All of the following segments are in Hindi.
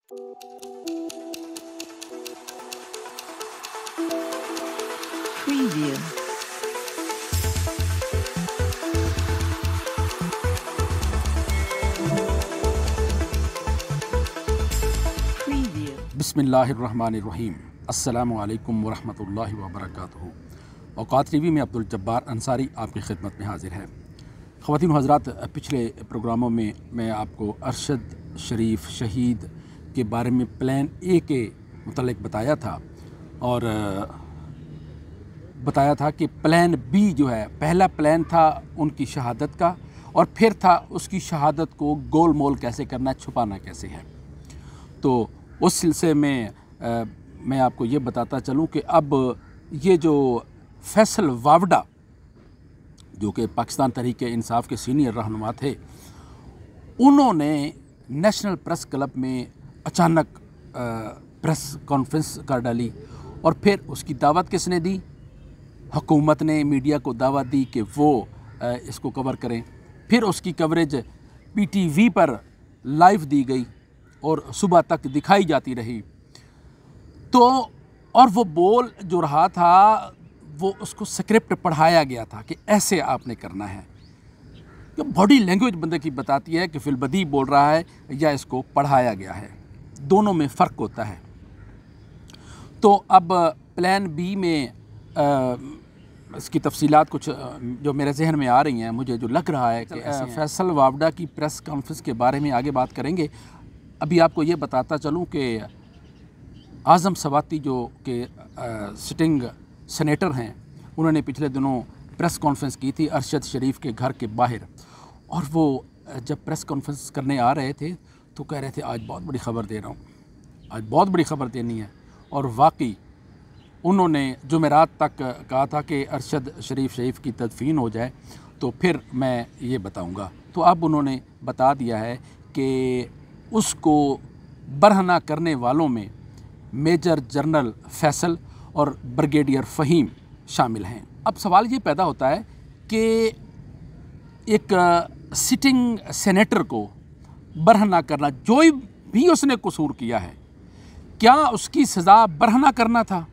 Preview. बिस्मिल्लाहिर्रहमानिर्रहीम। अस्सलामु अलैकुम वरहमतुल्लाहि वबरकातुहू। औकात टीवी में अब्दुल जब्बार अंसारी आपकी खिदमत में हाजिर है। ख़वातीन व हज़रात, पिछले प्रोग्रामों में मैं आपको अरशद शरीफ शहीद के बारे में प्लान ए के मुतल्लिक़ बताया था और बताया था कि प्लान बी जो है, पहला प्लान था उनकी शहादत का और फिर था उसकी शहादत को गोल मोल कैसे करना, छुपाना कैसे है। तो उस सिलसिले में मैं आपको ये बताता चलूँ कि अब ये जो फैसल वावड़ा जो कि पाकिस्तान तहरीक इंसाफ के सीनियर रहनुमा थे, उन्होंने नेशनल प्रेस क्लब में अचानक प्रेस कॉन्फ्रेंस कर डाली और फिर उसकी दावत किसने दी? हुकूमत ने मीडिया को दावत दी कि वो इसको कवर करें। फिर उसकी कवरेज पीटीवी पर लाइव दी गई और सुबह तक दिखाई जाती रही। तो और वो बोल जो रहा था वो उसको स्क्रिप्ट पढ़ाया गया था कि ऐसे आपने करना है। तो बॉडी लैंग्वेज बंदे की बताती है कि फिलबदी बोल रहा है या इसको पढ़ाया गया है, दोनों में फ़र्क होता है। तो अब प्लान बी में इसकी तफसीलात कुछ जो मेरे जहन में आ रही हैं, मुझे जो लग रहा है कि फैसल वावड़ा की प्रेस कॉन्फ्रेंस के बारे में आगे बात करेंगे। अभी आपको ये बताता चलूँ कि आज़म सवाती जो कि सिटिंग सेनेटर हैं, उन्होंने पिछले दिनों प्रेस कॉन्फ्रेंस की थी अरशद शरीफ के घर के बाहर। और वो जब प्रेस कॉन्फ्रेंस करने आ रहे थे तो कह रहे थे आज बहुत बड़ी ख़बर दे रहा हूँ, आज बहुत बड़ी ख़बर देनी है। और वाकई उन्होंने जुमेरात तक कहा था कि अरशद शरीफ की तदफीन हो जाए तो फिर मैं ये बताऊँगा। तो अब उन्होंने बता दिया है कि उसको बरहना करने वालों में मेजर जनरल फैसल और ब्रिगेडियर फ़हीम शामिल हैं। अब सवाल ये पैदा होता है कि एक सिटिंग सेनेटर को बरहना करना, जो भी उसने कसूर किया है, क्या उसकी सज़ा बरहना करना था?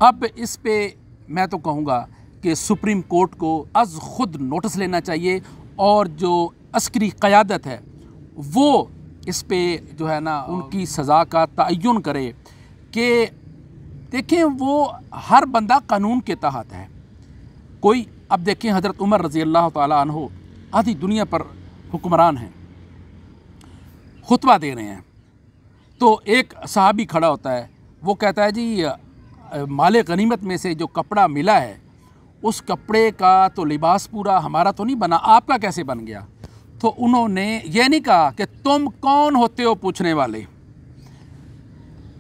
अब इस पे मैं तो कहूँगा कि सुप्रीम कोर्ट को अज़ ख़ुद नोटिस लेना चाहिए और जो अस्करी क़यादत है वो इस पे जो है ना उनकी सज़ा का तयन करे कि देखें वो हर बंदा कानून के तहत है। कोई अब देखें हज़रत उमर रज़ी अल्लाह ताला अन्हो आधी दुनिया पर हुक्मरान हैं, खुतबा दे रहे हैं, तो एक सहाबी खड़ा होता है, वो कहता है जी माले गनीमत में से जो कपड़ा मिला है उस कपड़े का तो लिबास पूरा हमारा तो नहीं बना, आपका कैसे बन गया? तो उन्होंने ये नहीं कहा कि तुम कौन होते हो पूछने वाले,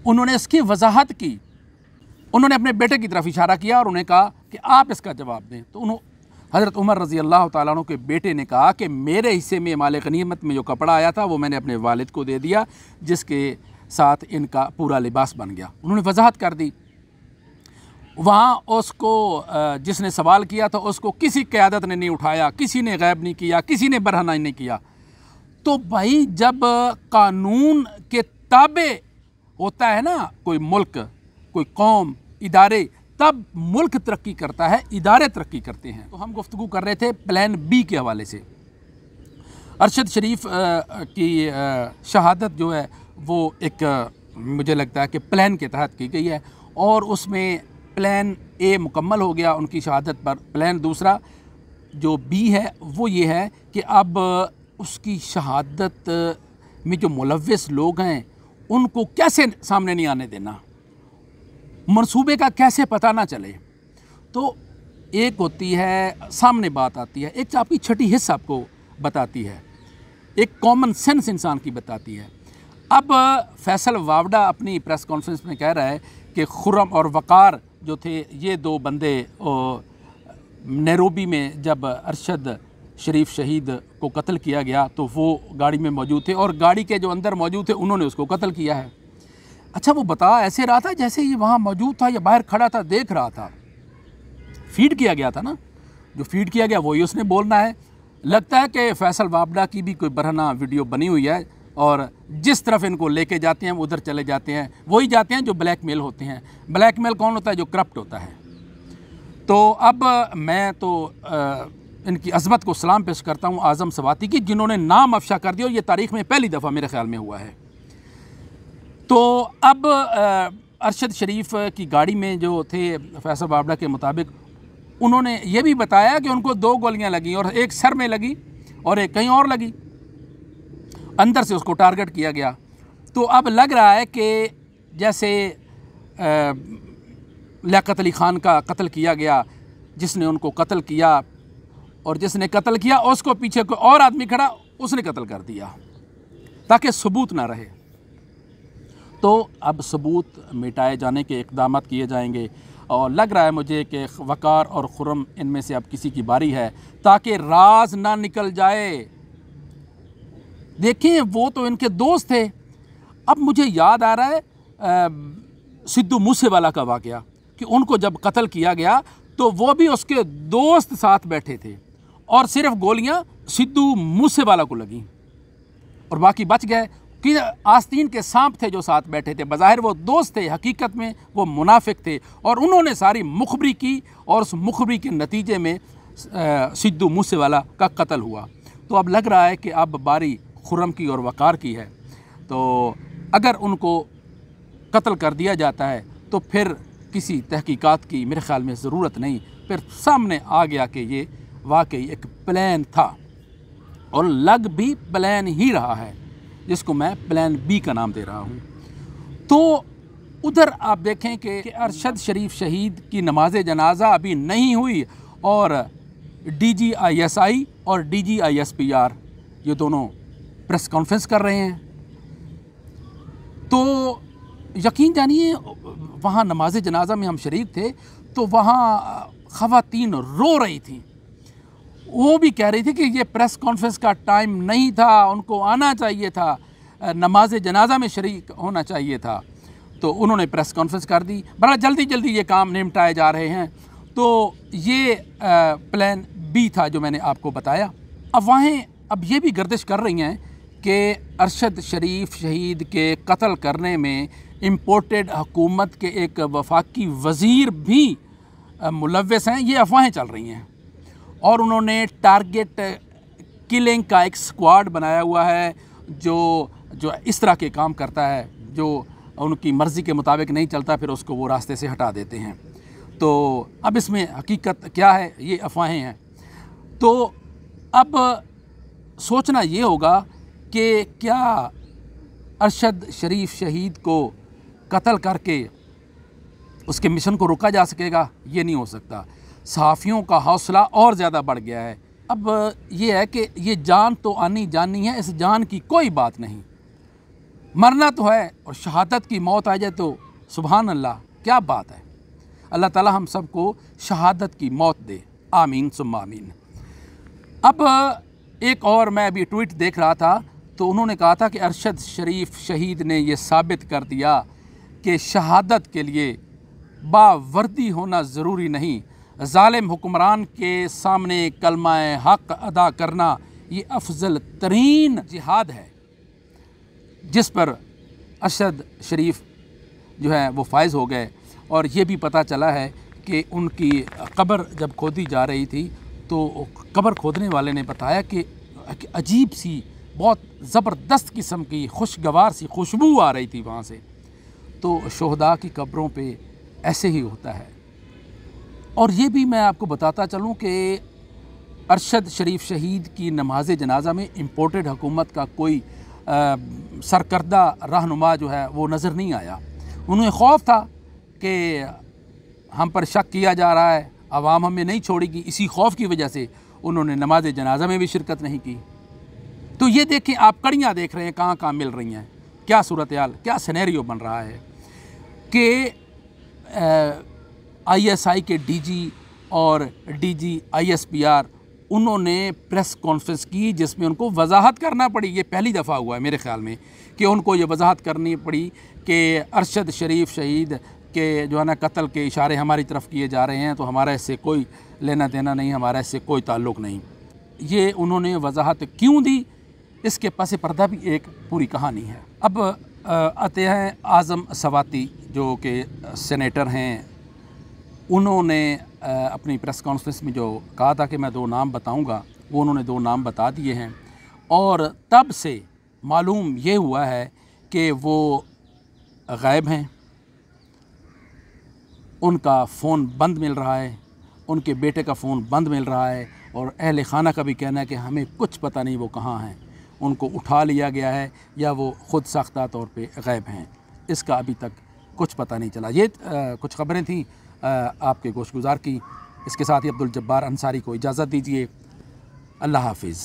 उन्होंने इसकी वजाहत की। उन्होंने अपने बेटे की तरफ इशारा किया और उन्हें कहा कि आप इसका जवाब दें। तो हज़रत उमर रज़ी अल्लाह ताला अन्हु के बेटे ने कहा कि मेरे हिस्से में माले गनीमत में जो कपड़ा आया था वो मैंने अपने वालिद को दे दिया, जिसके साथ इनका पूरा लिबास बन गया। उन्होंने वजाहत कर दी। वहाँ उसको जिसने सवाल किया था उसको किसी क़यादत ने नहीं उठाया, किसी ने गैब नहीं किया, किसी ने बरहना नहीं किया। तो भाई जब कानून के ताबे होता है ना कोई मुल्क, कोई कौम, इदारे, तब मुल्क तरक्की करता है, इदारे तरक्की करते हैं। तो हम गुफ्तगू कर रहे थे प्लान बी के हवाले से। अरशद शरीफ की शहादत जो है वो एक मुझे लगता है कि प्लान के तहत की गई है और उसमें प्लान ए मुकम्मल हो गया उनकी शहादत पर। प्लान दूसरा जो बी है वो ये है कि अब उसकी शहादत में जो मुलव्विस लोग हैं उनको कैसे सामने नहीं आने देना, मंसूबे का कैसे पता ना चले। तो एक होती है सामने बात आती है, एक आपकी छठी हिस्स आपको बताती है, एक कॉमन सेंस इंसान की बताती है। अब फैसल वावड़ा अपनी प्रेस कॉन्फ्रेंस में कह रहा है कि खुर्रम और वक़ार जो थे ये दो बंदे नैरोबी में जब अरशद शरीफ शहीद को कत्ल किया गया तो वो गाड़ी में मौजूद थे और गाड़ी के जो अंदर मौजूद थे उन्होंने उसको कत्ल किया है। अच्छा, वो बता ऐसे रहा था जैसे ये वहाँ मौजूद था या बाहर खड़ा था, देख रहा था। फीड किया गया था ना, जो फीड किया गया वही उसने बोलना है। लगता है कि फैसल वावड़ा की भी कोई बरहना वीडियो बनी हुई है और जिस तरफ इनको लेके जाते हैं वो उधर चले जाते हैं। वही जाते हैं जो ब्लैकमेल होते हैं। ब्लैकमेल कौन होता है? जो करप्ट होता है। तो अब मैं तो इनकी अज़मत को सलाम पेश करता हूँ आज़म सवाती की, जिन्होंने नाम अफ़शा कर दिया और ये तारीख़ में पहली दफ़ा मेरे ख़्याल में हुआ है। तो अब अरशद शरीफ की गाड़ी में जो थे फैसल बाबड़ा के मुताबिक, उन्होंने ये भी बताया कि उनको 2 गोलियां लगी और एक सर में लगी और एक कहीं और लगी, अंदर से उसको टारगेट किया गया। तो अब लग रहा है कि जैसे लियाकत अली ख़ान का कत्ल किया गया, जिसने उनको कत्ल किया और जिसने कत्ल किया उसको पीछे कोई और आदमी खड़ा, उसने कत्ल कर दिया ताकि सबूत ना रहे। तो अब सबूत मिटाए जाने के इक़दाम किए जाएंगे और लग रहा है मुझे कि वक़ार और खुर्रम इनमें से अब किसी की बारी है, ताकि राज ना निकल जाए। देखिए वो तो इनके दोस्त थे। अब मुझे याद आ रहा है सिद्धू मूसेवाला का वाक़या कि उनको जब कत्ल किया गया तो वो भी उसके दोस्त साथ बैठे थे और सिर्फ गोलियां सिद्धू मूसेवाला को लगीं और बाकी बच गए कि आस्तीन के सांप थे जो साथ बैठे थे। बज़ाहिर वो दोस्त थे, हकीकत में वो मुनाफिक थे और उन्होंने सारी मुखबरी की और उस मुखबरी के नतीजे में सिद्धू मूसेवाला का कत्ल हुआ। तो अब लग रहा है कि अब बारी खुर्रम की और वक़ार की है। तो अगर उनको कत्ल कर दिया जाता है तो फिर किसी तहकीकात की मेरे ख़्याल में ज़रूरत नहीं, फिर सामने आ गया कि ये वाकई एक प्लान था और लग भी प्लान ही रहा है, जिसको मैं प्लान बी का नाम दे रहा हूँ। तो उधर आप देखें कि अरशद शरीफ शहीद की नमाज जनाजा अभी नहीं हुई और DGISI और DGISPR ये दोनों प्रेस कॉन्फ्रेंस कर रहे हैं। तो यकीन जानिए वहाँ नमाज जनाजा में हम शरीक थे तो वहाँ ख़वातीन रो रही थी। वो भी कह रही थी कि ये प्रेस कॉन्फ्रेंस का टाइम नहीं था, उनको आना चाहिए था, नमाज जनाजा में शरीक होना चाहिए था। तो उन्होंने प्रेस कॉन्फ्रेंस कर दी। बड़ा जल्दी जल्दी ये काम निपटाए जा रहे हैं। तो ये प्लान बी था जो मैंने आपको बताया। अब ये भी गर्दिश कर रही हैं कि अरशद शरीफ शहीद के कत्ल करने में इम्पोर्टेड हुकूमत के एक वफाकी वज़ीर भी मुलव्वस हैं। ये अफवाहें चल रही हैं और उन्होंने टारगेट किलिंग का एक स्क्वाड बनाया हुआ है जो इस तरह के काम करता है, जो उनकी मर्ज़ी के मुताबिक नहीं चलता फिर उसको वो रास्ते से हटा देते हैं। तो अब इसमें हकीकत क्या है, ये अफवाहें हैं। तो अब सोचना ये होगा कि क्या अरशद शरीफ शहीद को कत्ल करके उसके मिशन को रोका जा सकेगा? ये नहीं हो सकता। सहाफ़ियों का हौसला और ज़्यादा बढ़ गया है। अब ये है कि ये जान तो आनी जानी है, इस जान की कोई बात नहीं। मरना तो है और शहादत की मौत आ जाए तो सुभान अल्लाह, क्या बात है। अल्लाह ताला हम सबको शहादत की मौत दे, आमीन सुम्मा आमीन। अब एक और मैं अभी ट्वीट देख रहा था तो उन्होंने कहा था कि अरशद शरीफ शहीद ने ये साबित कर दिया कि शहादत के लिए बावर्दी होना ज़रूरी नहीं, ज़ालिम हुक्मरान के सामने कलमाए हक़ अदा करना ये अफजल तरीन जिहाद है, जिस पर अरशद शरीफ जो है वो फायज़ हो गए। और ये भी पता चला है कि उनकी कब्र जब खोदी जा रही थी तो कब्र खोदने वाले ने बताया कि अजीब सी बहुत ज़बरदस्त किस्म की खुशगवार सी खुशबू आ रही थी वहाँ से। तो शोहदा की कब्रों पे ऐसे ही होता है। और ये भी मैं आपको बताता चलूँ कि अरशद शरीफ शहीद की नमाज जनाजा में इम्पोर्टेड हुकूमत का कोई सरकर्दा रहनुमा जो है वो नज़र नहीं आया। उन्हें खौफ था कि हम पर शक किया जा रहा है, आवाम हमें नहीं छोड़ेगी, इसी खौफ की वजह से उन्होंने नमाज जनाजा में भी शिरकत नहीं की। तो ये देखें, आप कड़ियाँ देख रहे हैं कहाँ कहाँ मिल रही हैं, क्या सूरत हाल, क्या सिनेरियो बन रहा है कि ISI के DG और DGISPR उन्होंने प्रेस कॉन्फ्रेंस की जिसमें उनको वजाहत करना पड़ी। ये पहली दफ़ा हुआ है मेरे ख़्याल में कि उनको ये वजाहत करनी पड़ी कि अरशद शरीफ शहीद के जो है ना कत्ल के इशारे हमारी तरफ किए जा रहे हैं, तो हमारा इससे कोई लेना देना नहीं, हमारा इससे कोई ताल्लुक़ नहीं। ये उन्होंने वजाहत क्यों दी इसके पस पर्दा भी एक पूरी कहानी है। अब आते हैं आज़म सवाती जो कि सेनेटर हैं। उन्होंने अपनी प्रेस कॉन्फ्रेंस में जो कहा था कि मैं 2 नाम बताऊंगा, वो उन्होंने 2 नाम बता दिए हैं और तब से मालूम ये हुआ है कि वो गायब हैं। उनका फ़ोन बंद मिल रहा है, उनके बेटे का फ़ोन बंद मिल रहा है और अहल खाना का भी कहना है कि हमें कुछ पता नहीं वो कहाँ हैं, उनको उठा लिया गया है या वो ख़ुद साख्ता तौर पे गायब हैं। इसका अभी तक कुछ पता नहीं चला। ये कुछ ख़बरें थीं आपके गोशगुजार की। इसके साथ ही अब्दुल जब्बार अंसारी को इजाज़त दीजिए। अल्लाह हाफिज़।